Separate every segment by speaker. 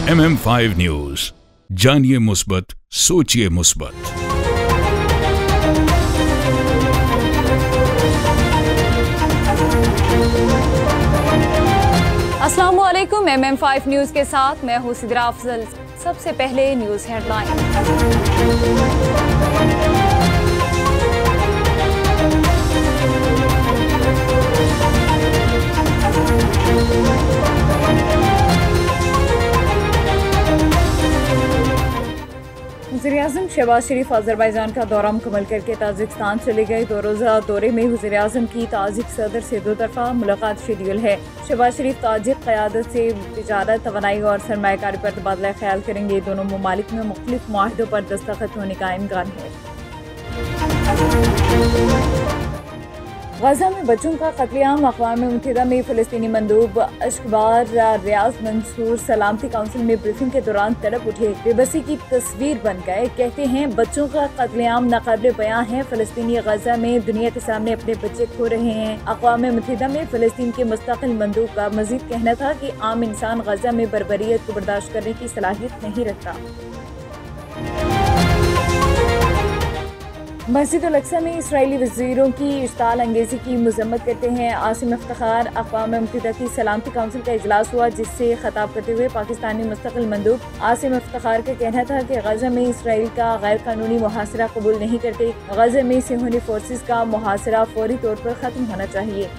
Speaker 1: MM5 news, जानिए मुस्बत, सोचिए मुस्बत।
Speaker 2: अस्सलामुअलैकुम। MM5 न्यूज के साथ मैं हूं सिद्रा अफजल। सबसे पहले न्यूज हेडलाइन। वज़ीर-ए-आज़म शहबाज शरीफ अज़रबैजान का दौरा मुकम्मल करके ताजिकिस्तान चले गए। 2 रोज़ा दौरे में वज़ीर-ए-आज़म की ताजिक सदर से 2 तरफ़ा मुलाकात शेड्यूल है। शहबाज शरीफ ताजिक क़यादत से तिजारत, तवानाई और सरमायाकारी पर तबादला ख्याल करेंगे। दोनों ममालिक में मुख्तलिफ मुआहिदों पर दस्तखत होने का इम्कान है। गजा में बच्चों का कत्लेआम। अक़वाम मुत्तहिदा में फ़लस्तीनी मंदूब अशकबार रियाज मंसूर सलामती काउंसिल में ब्रीफिंग के दौरान तड़प उठे, बेबसी की तस्वीर बन गए। कहते हैं बच्चों का कत्लेआम नाक़ाबिल बयां है। फ़लस्तीनी गजा में दुनिया के सामने अपने बच्चे खो रहे हैं। अक़वाम मुत्तहिदा में फ़लस्तीन के मुस्तक़िल मंदूब का मज़ीद कहना था कि आम इंसान गजा में बर्बरियत को बर्दाश्त करने की सलाहियत नहीं रखता। मस्जिद अल-अक़सा में इसराइली वज़ीरों की इश्ताल अंगेज़ी की मज़म्मत करते हैं आसिम इफ्तिखार। अक़वाम मुत्तहिदा की सलामती काउंसिल का इजलास हुआ, जिससे खिताब करते हुए पाकिस्तानी मुस्तक़िल मंदूब आसिम इफ्तिखार का कहना था कि गजा में इसराइल का गैर कानूनी मुहासरा कबूल नहीं करते। गजा में सिहोनी फोर्सेस का मुहासरा फौरी तौर पर ख़त्म होना चाहिए।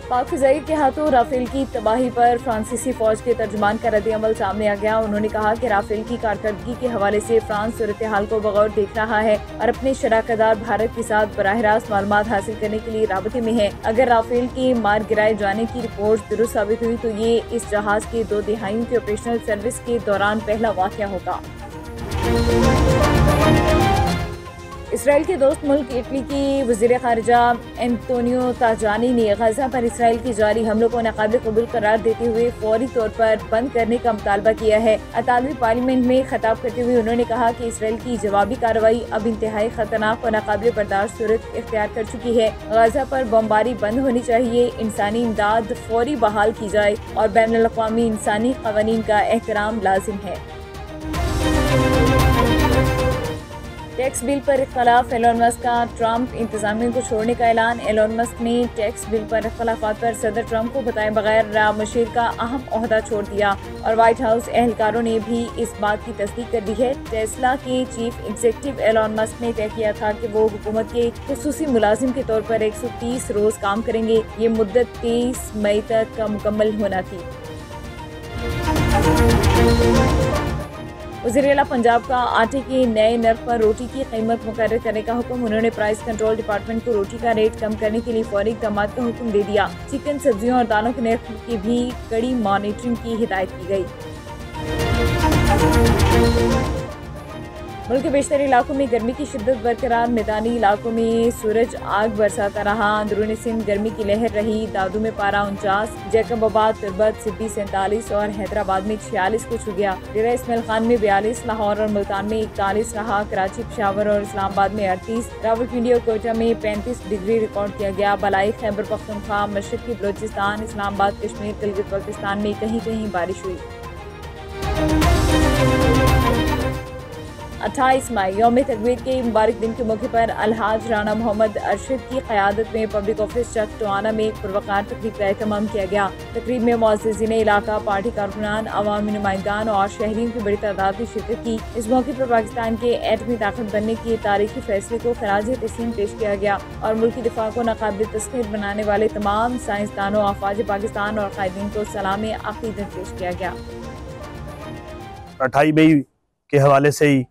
Speaker 2: पाक फ़िज़ाई के हाथों राफेल की तबाही पर फ्रांसीसी फ़ौज के तर्जुमान का रद्द-ए-अमल सामने आ गया। उन्होंने कहा कि राफेल की कारकर्दगी के हवाले से फ्रांस सूरत हाल को बगौर देख रहा है और अपने शराकतदार भारत के साथ बराह रास्त मालूमात हासिल करने के लिए राबते में है। अगर राफेल के मार गिराए जाने की रिपोर्ट दुरुस्त साबित हुई तो ये इस जहाज के 2 दिहाइयों के ऑपरेशनल सर्विस के दौरान पहला वाक़या होगा। इसराइल के दोस्त मुल्क इटली की वज़ीर ख़ारिजा एंटोनियो ताजानी ने गजा पर इसराइल की जारी हमलों को नाक़ाबिल कबूल करार देते हुए फौरी तौर पर बंद करने का मुतालबा किया है। इतालवी पार्लियामेंट में खिताब करते हुए उन्होंने कहा कि इसराइल की जवाबी कार्रवाई अब इंतहाई खतरनाक और नाक़ाबिल बर्दाश्त सूरत इख्तियार कर चुकी है। गजा पर बमबारी बंद होनी चाहिए, इंसानी इमदाद फौरी बहाल की जाए और बैनुल अक़वामी इंसानी क़वानीन का एहतराम लाजिम है। टैक्स बिल पर इख्तलाफ। एलोन मस्क का ट्रंप इंतजामिया को छोड़ने का ऐलान। एलोन मस्क ने टैक्स बिल पर इख्तलाफात पर सदर ट्रंप को बताए बगैर मुशीर का अहम ओहदा छोड़ दिया और व्हाइट हाउस एहलकारों ने भी इस बात की तस्दीक कर दी है। टेस्ला के चीफ एग्जीक्यूटिव एलोन मस्क ने तय किया था कि वो हुकूमत के खुसूसी मुलाजिम के तौर पर 130 रोज काम करेंगे। ये मुद्दत 23 मई तक का मुकम्मल होना थी। वज़ीर आला पंजाब का आटे के नए नर्ख पर रोटी की कीमत मुकर्रर करने का हुक्म। उन्होंने प्राइस कंट्रोल डिपार्टमेंट को रोटी का रेट कम करने के लिए फौरी इक़दाम का हुक्म दे दिया। चिकन, सब्जियों और दालों के नर्ख की भी कड़ी मॉनिटरिंग की हिदायत की गई। मुल्क के बेशतर इलाकों में गर्मी की शिद्दत बरकरार। मैदानी इलाकों में सूरज आग बरसाता रहा। अंदरूनी सिंध गर्मी की लहर रही। दादू में पारा 49, जैकबाबाद, तुर्बत, सिद्दी 47 और हैदराबाद में 46 को छू गया। डेरा इस्माइल खान में 42, लाहौर और मुल्तान में 41 रहा। कराची, पेशावर और इस्लामाबाद में 38, रावलपिंडी और कोयटा में 35 डिग्री रिकॉर्ड किया गया। बलाई, खैबर पख्तूनख्वा, मशरकी बलोचिस्तान, इस्लामाबाद, कश्मीर, गिलगित बल्तिस्तान में कहीं कहीं बारिश हुई। 28 मई यौम तकबीर के मुबारक दिन के मौके पर अलहाज राना मोहम्मद अरशद की क़यादत में पब्लिक ऑफिस चक टोआना में एक पुरवकार तकरीब का एहतमाम किया गया। तकरीब में मुअज़्ज़िज़ीन इलाका, पार्टी कारकुनान, अवामी नुमाइंदान और शहरियों की बड़ी तादाद ने शिरकत की। इस मौके पर पाकिस्तान के एटमी ताकत बनने के तारीखी फैसले को खराज तस्लीम पेश किया गया और मुल्की दिफा को नाक़ाबिल तस्ख़ीर बनाने वाले तमाम साइंसदानों, अफ़वाज पाकिस्तान और कायदीन को सलाम अक़ीदत पेश किया गया।
Speaker 3: 28 मई के हवाले से ही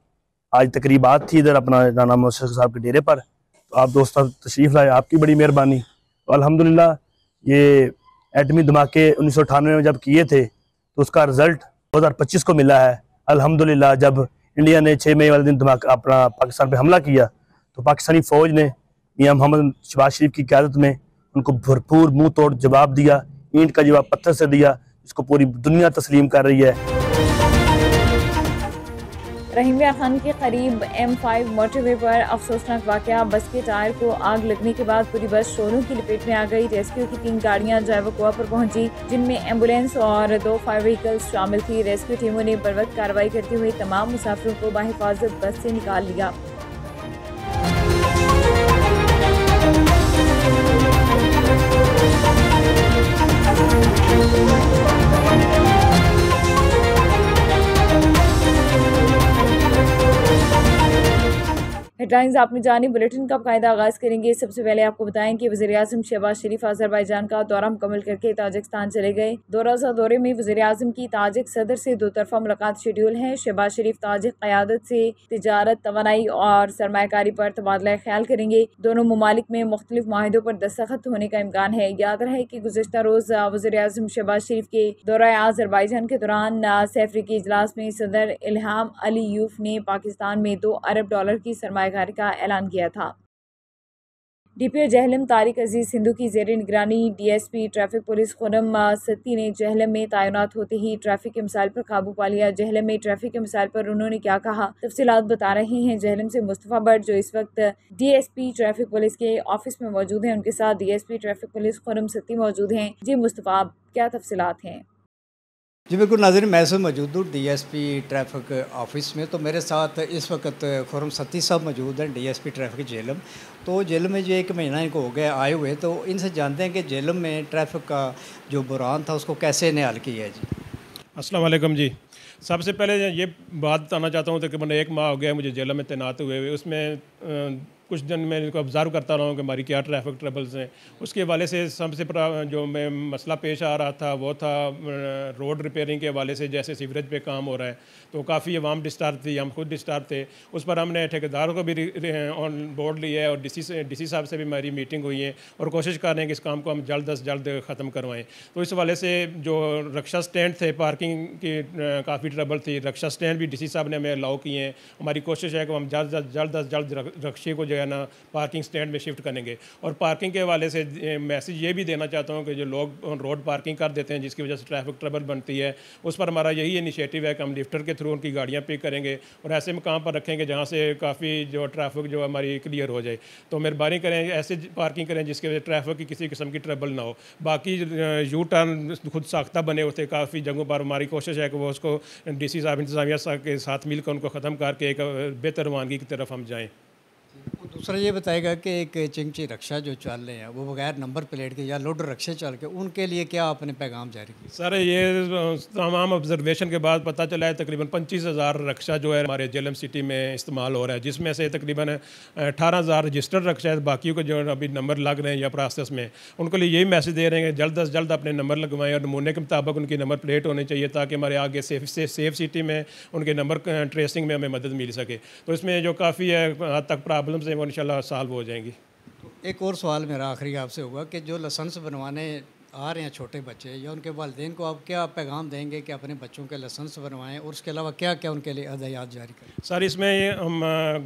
Speaker 3: आज तकरीबात थी इधर अपना राना मोहम्मद साहब के डेरे पर, तो आप दोस्तों तशरीफ़ लाए, आपकी बड़ी मेहरबानी। तो अल्हम्दुलिल्लाह ये एटमी धमाके 1998 में जब किए थे तो उसका रिज़ल्ट 2025 को मिला है। अल्हम्दुलिल्लाह जब इंडिया ने 6 मई वाले दिन धमाका अपना पाकिस्तान पे हमला किया तो पाकिस्तानी फ़ौज ने मियां मोहम्मद शहबाज शरीफ की क़यादत में उनको भरपूर मुँह तोड़ जवाब दिया। ईंट का जवाब पत्थर से दिया, इसको पूरी दुनिया तस्लीम कर रही है।
Speaker 2: रहीमिया खान के करीब M5 मोटरवे पर अफसोसनाक वाकया। बस के टायर को आग लगने के बाद पूरी बस शोरों की लपेट में आ गई। रेस्क्यू की 3 गाड़ियां जायवकुआ पर पहुंची, जिनमें एम्बुलेंस और 2 फायर व्हीकल्स शामिल थी। रेस्क्यू टीमों ने बर वक्त कार्रवाई करते हुए तमाम मुसाफिरों को बाहिफाजत बस से निकाल लिया। हेडलाइंस आपने जानी। बुलेटिन का कायदा आगाज़ करेंगे। सबसे पहले आपको बताएं कि वज़ीर-ए-आज़म शहबाज शरीफ अज़रबैजान का दौरा मुकम्मल करके ताजिकिस्तान चले गए। 2 रोज़ा दौरे में वज़ीर-ए-आज़म की ताजिक सदर से 2 तरफ़ा मुलाकात शेड्यूल है। शहबाज शरीफ ताजिक क़यादत से तिजारत, तवानाई और सरमायाकारी पर तबादला ख्याल करेंगे। दोनों ममालिक में मुख्तलिफ माहिदों पर दस्तखत होने का इम्कान है। याद रहे कि गुज़िश्ता रोज़ वज़ीर-ए-आज़म शहबाज शरीफ के दौरा अज़रबैजान के दौरान सैफरी इजलास में सदर इल्हाम अलीयूफ ने पाकिस्तान में $2 अरब की सरमायाकारी का ऐलान किया था। DPO जहलम तारिक अजीज हिंदू की ज़ेर निगरानी DSP traffic police Khurram Satti ने जहलम में तैनात होते ही ट्रैफिक के मिसाइल पर काबू पा लिया। जहलम में ट्रैफिक के मिसाइल पर उन्होंने क्या कहा, तफसीलात बता रहे हैं जहलम से मुस्तफ़ा भट्ट, जो इस वक्त DSP ट्रैफिक पुलिस के ऑफिस में मौजूद हैं। उनके साथ DSP traffic police Khurram Satti मौजूद हैं। जी मुस्तफ़ा, क्या तफसीलात हैं?
Speaker 4: जी बिल्कुल नाज़रीन, मैं से मौजूद हूँ DSP ट्रैफिक ऑफिस में। तो मेरे साथ इस वक्त खुरम सत्ती साहब मौजूद हैं, DSP ट्रैफिक जेलम। तो जेलम में जो 1 महीना इनको हो गया आए हुए, तो इनसे जानते हैं कि जेलम में ट्रैफिक का जो बुरान था उसको कैसे निहाल किया है। जी
Speaker 5: अस्सलाम वालेकुम जी। सबसे पहले ये बात बताना चाहता हूँ कि मैंने 1 माह हो गया मुझे जेल में तैनात हुए। उसमें कुछ दिन मैं इनको ऑब्ज़र्व करता रहा हूँ कि हमारी क्या ट्रैफिक ट्रबल्स हैं। उसके हवाले से सबसे जो मैं मसला पेश आ रहा था वो था रोड रिपेयरिंग के हवाले से। जैसे सीवरेज पे काम हो रहा है तो काफ़ी अवाम डिस्टर्ब थी, हम खुद डिस्टर्ब थे। उस पर हमने ठेकेदारों को भी ऑन बोर्ड लिया है और DC साहब से भी हमारी मीटिंग हुई है और कोशिश कर रहे हैं कि इस काम को हम जल्द अज जल्द ख़त्म करवाएँ। तो इस हवाले से जो रक्षा स्टैंड थे, पार्किंग की काफ़ी ट्रबल थी, रक्षा स्टैंड भी DC साहब ने हमें अलाउ किए हैं। हमारी कोशिश है कि हम जल्द अज जल्द रक्षे को जो है ना पार्किंग स्टैंड में शिफ्ट करेंगे। और पार्किंग के हवाले से मैसेज ये भी देना चाहता हूँ कि जो लोग रोड पार्किंग कर देते हैं जिसकी वजह से ट्रैफिक ट्रबल बनती है, उस पर हमारा यही इनिशिएटिव है कि हम लिफ्टर के थ्रू उनकी गाड़ियाँ पिक करेंगे और ऐसे मकाम पर रखेंगे जहाँ से काफ़ी जो ट्रैफिक जो हमारी क्लियर हो जाए। तो मेहरबानी करें ऐसे पार्किंग करें जिसकी वजह से ट्रैफिक की किसी किस्म की ट्रबल ना हो। बाकी यू टर्न खुद साख्ता बने होते काफ़ी जगहों पर, हमारी कोशिश है कि वो उसको DC साहब, इंतज़ामिया के साथ मिलकर उनको ख़त्म करके एक बेहतर रवानगी की तरफ हम जाएँ।
Speaker 4: दूसरा ये बताएगा कि एक चिंची रक्षा जो चल रहे हैं वो बगैर नंबर प्लेट के या लोडर रक्षे चल के, उनके लिए क्या आपने पैगाम जारी किया?
Speaker 5: सर ये तमाम ऑब्जर्वेशन के बाद पता चला है तकरीबन 25,000 रक्षा जो है हमारे जेलम सिटी में इस्तेमाल हो रहा है, जिसमें से तकरीबन 18,000 रजिस्टर्ड रक्षा है। बाकी को जो अभी नंबर लग रहे हैं या प्रोसेस में, उनको लिए यही मैसेज दे रहे हैं कि जल्द अज जल्द अपने नंबर लगवाएं और नमूने के मुताबिक उनकी नंबर प्लेट होनी चाहिए ताकि हमारे आगे सेफ सिटी में उनके नंबर ट्रेसिंग में हमें मदद मिल सके। तो इसमें जो काफ़ी हद तक प्रॉब्लम्स हैं वो इंशाल्लाह सॉल्व हो जाएंगी।
Speaker 4: एक और सवाल मेरा आखिरी आपसे होगा कि जो लाइसेंस बनवाने आ रहे हैं छोटे बच्चे या उनके वालिदैन को आप क्या पैगाम देंगे कि अपने बच्चों के लाइसेंस बनवाएं और उसके अलावा क्या क्या उनके लिए हदायत जारी करें?
Speaker 5: सर इसमें हम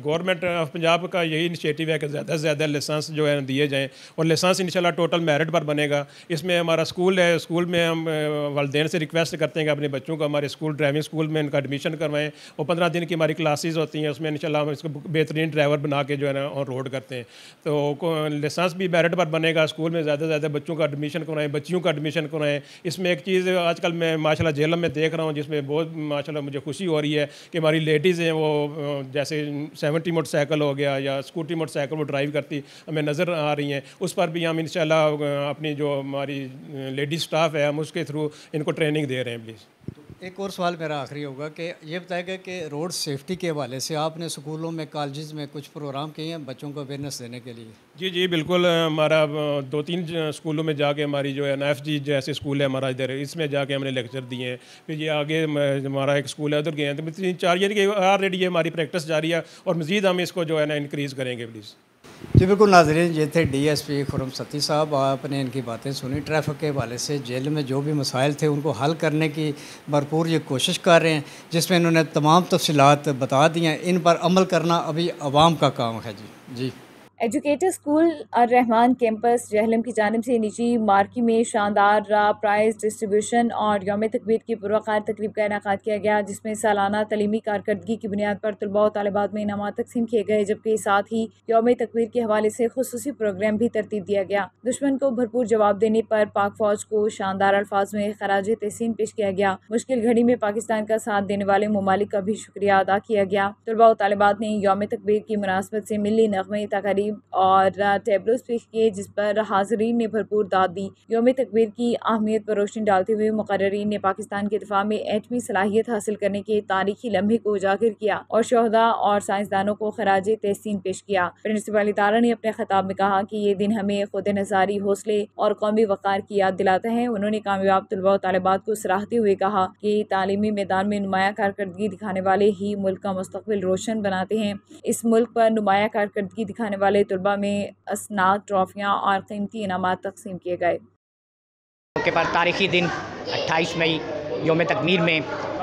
Speaker 5: गवर्नमेंट ऑफ पंजाब का यही इनिशिएटिव है कि ज़्यादा से ज़्यादा लाइसेंस जो है दिए जाएँ और लाइसेंस इंशाल्लाह टोटल मेरिट पर बनेगा। इसमें हमारा स्कूल है, स्कूल में हम वालिदैन से रिक्वेस्ट करते हैं कि अपने बच्चों को हमारे स्कूल ड्राइविंग स्कूल में इनका एडमिशन करवाएँ। वो 15 दिन की हमारी क्लासेज होती हैं, उसमें इंशाल्लाह हम इसको बेहतरीन ड्राइवर बना के जो है ना ऑन रोड करते हैं। तो लाइसेंस भी मेरिट पर बनेगा। स्कूल में ज़्यादा से ज़्यादा बच्चों का एडमिशन करवाएँ, बच्चियों का एडमिशन हैं। इसमें एक चीज़ आजकल मैं माशाल्लाह जेलम में देख रहा हूँ जिसमें बहुत माशाल्लाह मुझे खुशी हो रही है कि हमारी लेडीज़ हैं वो जैसे 70 मोटरसाइकिल हो गया या स्कूटी मोटरसाइकिल वो ड्राइव करती हमें नज़र आ रही हैं। उस पर भी हम इंशाल्लाह अपनी जो हमारी लेडीज़ स्टाफ है हम उसके थ्रू इनको ट्रेनिंग दे रहे हैं। प्लीज़
Speaker 4: एक और सवाल मेरा आखिरी होगा कि ये बताएगा कि रोड सेफ्टी के हवाले से आपने स्कूलों में, कॉलेजेस में कुछ प्रोग्राम किए हैं बच्चों को अवेयरनेस देने के लिए?
Speaker 5: जी बिल्कुल। हमारा 2-3 स्कूलों में जाके हमारी जो है NFG जैसे स्कूल है हमारा इधर, इसमें जाके हमने लेक्चर दिए हैं। फिर ये आगे हमारा एक स्कूल है उधर गए हैं। तो 3-4 यानी कि ऑलरेडी ये हमारी प्रैक्टिस जारी है और मज़ीद हम इसको जो है ना इंक्रीज़ करेंगे। प्लीज़
Speaker 4: जी बिल्कुल नाज़रीन, ये थे DSP खुरम सत्ती साहब। आपने इनकी बातें सुनी। ट्रैफिक के हवाले से जेल में जो भी मसाइल थे उनको हल करने की भरपूर ये कोशिश कर रहे हैं, जिसमें इन्होंने तमाम तफसीलात बता दी हैं। इन पर अमल करना अभी आवाम का काम है। जी
Speaker 2: एजुकेटर स्कूल अर्रहमान कैंपस जहलम की जानिब से निजी मार्की में शानदार प्राइज़ डिस्ट्रीब्यूशन और यौम तकबीर की पुरवकार तकरीब का इनेकाद किया गया, जिसमें सालाना तलीमी कारकर्दगी की बुनियाद पर तलबा और तालिबात में इनामात तकसीम किए गए, जबकि साथ ही यौम तकबीर के हवाले से खुसूसी प्रोग्राम भी तरतीब दिया गया। दुश्मन को भरपूर जवाब देने पर पाक फौज को शानदार अल्फाज में खराज तहसीन पेश किया गया। मुश्किल घड़ी में पाकिस्तान का साथ देने वाले ममालिक का भी शुक्रिया अदा किया गया। तलबा और तालिबात ने यौम तकबीर की मुनासबत से मिली नग़मे तकारीब और टैबलोस पेश किए, जिस पर हाज़रीन ने भरपूर दाद दी। यौम तकबीर की अहमियत पर रोशनी डालते हुए मुक़र्ररीन ने पाकिस्तान के दिफा में एटमी सलाहियत हासिल करने के तारीखी लम्हे को उजागर किया और शोहदा और साइंसदानों को खराज तहसीन पेश किया। प्रिंसिपल इदारा ने अपने खिताब में कहा कि ये दिन हमें खुद नज़ारी, हौसले और कौमी वक़ार की याद दिलाता है। उन्होंने कामयाब तलबा और तालिबात को सराहते हुए कहा कि तालीमी मैदान में नुमाया कारकर्दगी दिखाने वाले ही मुल्क का मुस्तकबिल रोशन बनाते हैं। इस मुल्क पर नुमाया कारकर्दगी दिखाने वाले तलबा में असनाद, ट्रॉफियाँ और कीमती इनामात तकसीम किए गए।
Speaker 6: मौके पर तारीखी दिन 28 मई यौम तकबीर में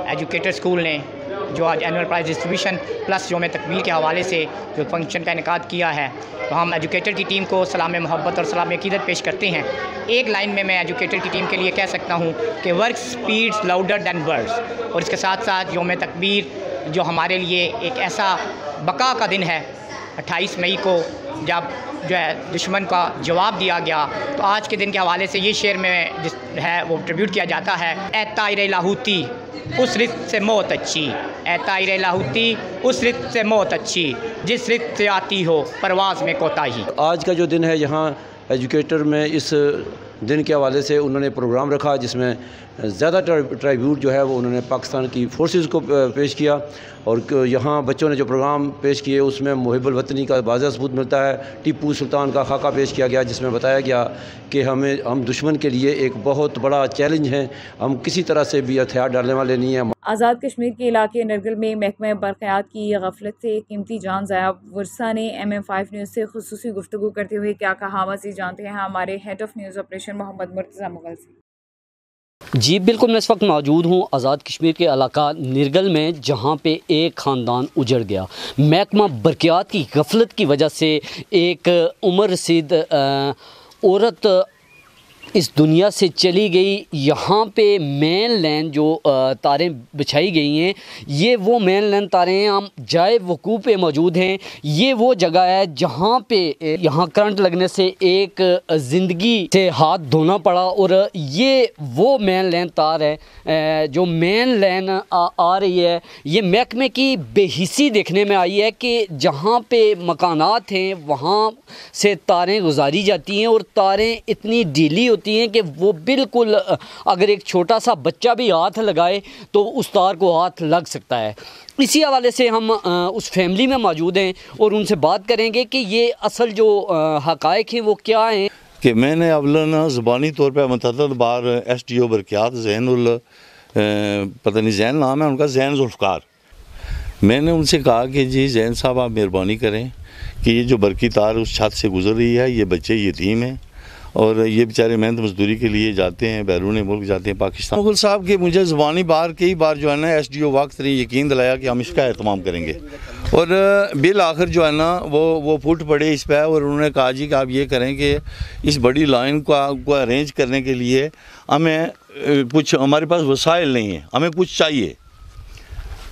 Speaker 6: एजुकेटर स्कूल ने जो आज एनुअल प्राइज़ डिस्ट्रीब्यूशन प्लस यौम तकबीर के हवाले से जो फंक्शन का इनेकाद किया है, तो हम एजुकेटर की टीम को सलाम मोहब्बत और सलाम अकीदत पेश करते हैं। एक लाइन में मैं एजुकेटर की टीम के लिए कह सकता हूँ कि work speeds louder than words, और इसके साथ साथ यौम तकबीर जो हमारे लिए एक ऐसा बका का दिन है, 28 मई को जब जो है दुश्मन का जवाब दिया गया, तो आज के दिन के हवाले से ये शेर में जिस है वो ट्रिब्यूट किया जाता है। ए ताइर लाहूती उस रिश्त से मौत अच्छी, ए ताइर लाहूती उस रिश्त से मौत अच्छी, जिस रिश्त से आती हो परवाज़ में कोताही।
Speaker 7: आज का जो दिन है यहाँ एजुकेटर में इस दिन के हवाले से उन्होंने प्रोग्राम रखा, जिसमें ज़्यादा ट्राइब्यूट जो है वो उन्होंने पाकिस्तान की फोर्सेस को पेश किया, और यहाँ बच्चों ने जो प्रोग्राम पेश किए उसमें मुहिबुल वतनी का वाज़ह सबूत मिलता है। टीपू सुल्तान का खाका पेश किया गया, जिसमें बताया गया कि हम दुश्मन के लिए एक बहुत बड़ा चैलेंज हैं, हम किसी तरह से भी हथियार डालने वाले नहीं हैं।
Speaker 2: आज़ाद कश्मीर के इलाके नरगल में महकमा बरक़ियात की गफलत से कीमती जान ज़ाया। वर्षा ने MM5 न्यूज़ से खुसूसी गुफ्तगू करते हुए क्या कहा, मज़ीद जानते हैं हमारे head of news operation Mohammad Murtaza Mughal से।
Speaker 8: जी बिल्कुल, मैं इस वक्त मौजूद हूँ आज़ाद कश्मीर के इलाका निरगल में, जहाँ पे एक ख़ानदान उजड़ गया। महकमा बरक़ियात की गफलत की वजह से एक उम्र रसीद औरत इस दुनिया से चली गई। यहाँ पे मेन लाइन जो तारें बिछाई गई हैं, ये वो मेन लाइन तारें हैं, हम जाए वकूफ़ पे मौजूद हैं। ये वो जगह है जहाँ पे यहाँ करंट लगने से एक ज़िंदगी से हाथ धोना पड़ा, और ये वो मेन लाइन तार है जो मेन लाइन आ रही है। ये महकमे की बेहिसी देखने में आई है कि जहाँ पे मकानात हैं वहाँ से तारें गुजारी जाती हैं, और तारें इतनी ढीली होती हैं कि वो बिल्कुल अगर एक छोटा सा बच्चा भी हाथ लगाए तो उस तार को हाथ लग सकता है। इसी हवाले से हम उस फैमिली में मौजूद हैं और उनसे बात करेंगे कि ये असल जो हक़ाइक़ हैं वो क्या हैं।
Speaker 9: कि मैंने अवलन ज़बानी तौर पर मुतअद्दिद बार SDO बरक़ियात ज़ैनुल पता नहीं ज़ैन नाम है उनका, ज़ैन ज़ुल्फ़कार, मैंने उनसे कहा कि जी ज़ैन साहब आप मेहरबानी करें कि ये जो बरक़ी तार उस छत से गुज़र रही है, ये बच्चे यतीम हैं और ये बेचारे मेहनत मजदूरी के लिए जाते हैं, बैरून मुल्क जाते हैं पाकिस्तान। मुगल साहब के मुझे ज़बानी बार कई बार जो है ना SDO वक्त ने यकीन दिलाया कि हम इसका एहतमाम करेंगे, और बिल आखिर जो है ना वो फुट पड़े इस पर, और उन्होंने कहा जी कि आप ये करें कि इस बड़ी लाइन को अरेंज करने के लिए हमें कुछ, हमारे पास वसाइल नहीं है, हमें कुछ चाहिए।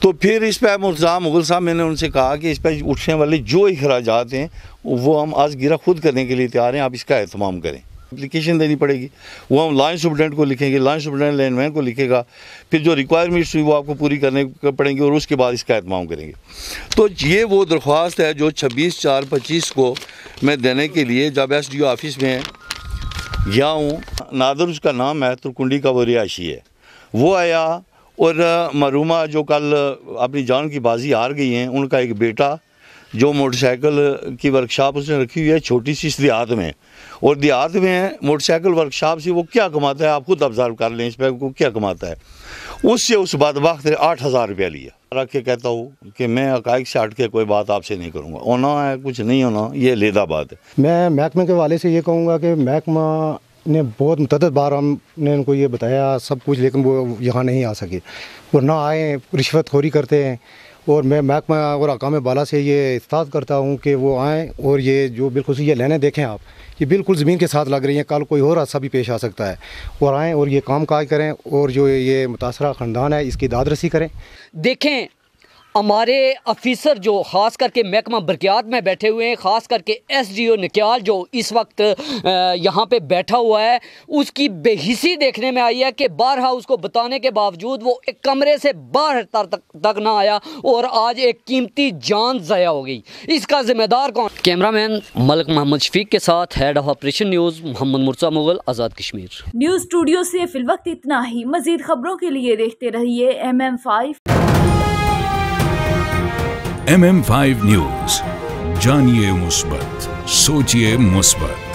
Speaker 9: तो फिर इस पर मुर्तज़ा मुगल साहब, मैंने उनसे कहा कि इस पर उठने वाले जो अखराजात हैं वो हम आज गिरा खुद करने के लिए तैयार हैं, आप इसका एहतमाम करें। एप्लीकेशन देनी पड़ेगी, वो हम लाइन सुपरटेंडेंट को लिखेंगे, लाइन सुपरटेंडेंट लाइनमैन को लिखेगा, फिर जो रिक्वायरमेंट्स हुई वो आपको पूरी करने पड़ेंगी, और उसके बाद इसका एहतमाम करेंगे। तो ये वो दरख्वास्त है जो 26/4/25 को मैं देने के लिए जब SDO ऑफिस में गया हूँ। नादर उसका नाम है, तुरकुंडी का वो रिहायशी है, वो आया, और मरूमा जो कल अपनी जान की बाजी हार गई हैं, उनका एक बेटा जो मोटरसाइकिल की वर्कशॉप उसने रखी हुई है छोटी सी इस देहात में, और देहात में मोटरसाइकिल वर्कशॉप से वो क्या कमाता है आप खुद ऑब्जर्व कर लें, इस पर वो क्या कमाता है। उससे उस बदबख्त ने 8,000 रुपया लिया। रख के कहता हूँ कि मैं हक़ाइक़ से हट के कोई बात आपसे नहीं करूँगा, होना है कुछ नहीं होना, ये लेदा बात है।
Speaker 10: मैं महकमे के वाले से ये कहूँगा कि महकमा ने बहुत मुतअद्दिद बार हमने उनको ये बताया सब कुछ, लेकिन वो यहाँ नहीं आ सके, वो ना आए, रिश्वतखोरी करते हैं, और मैं महकमा और हकाम बाला से ये इस्ताद करता हूँ कि वो आएँ और ये जो बिल्कुल ये लाइनें देखें आप, ये बिल्कुल ज़मीन के साथ लग रही हैं, कल कोई और हादसा भी पेश आ सकता है, और आएँ और ये काम काज करें और जो ये मुतासरा ख़ानदान है इसकी दाद रसी करें।
Speaker 8: देखें हमारे अफिसर जो ख़ास करके महकमा बरक़ियात में बैठे हुए हैं, ख़ास करके SDO निक्याल जो इस वक्त यहाँ पे बैठा हुआ है, उसकी बेहिसी देखने में आई है कि बारहा उसको बताने के बावजूद वो एक कमरे से बाहर तक ना आया और आज एक कीमती जान ज़ाया हो गई। इसका ज़िम्मेदार कौन? कैमरामैन मलिक मोहम्मद शफीक के साथ head of operation news Mohammad Murtaza Mughal, Azad Kashmir.
Speaker 2: News studio से फिलवक्त इतना ही। मज़ीद खबरों के लिए देखते रहिए MM5।
Speaker 1: MM5 न्यूज़, जानिए मुस्बत, सोचिए मुस्बत।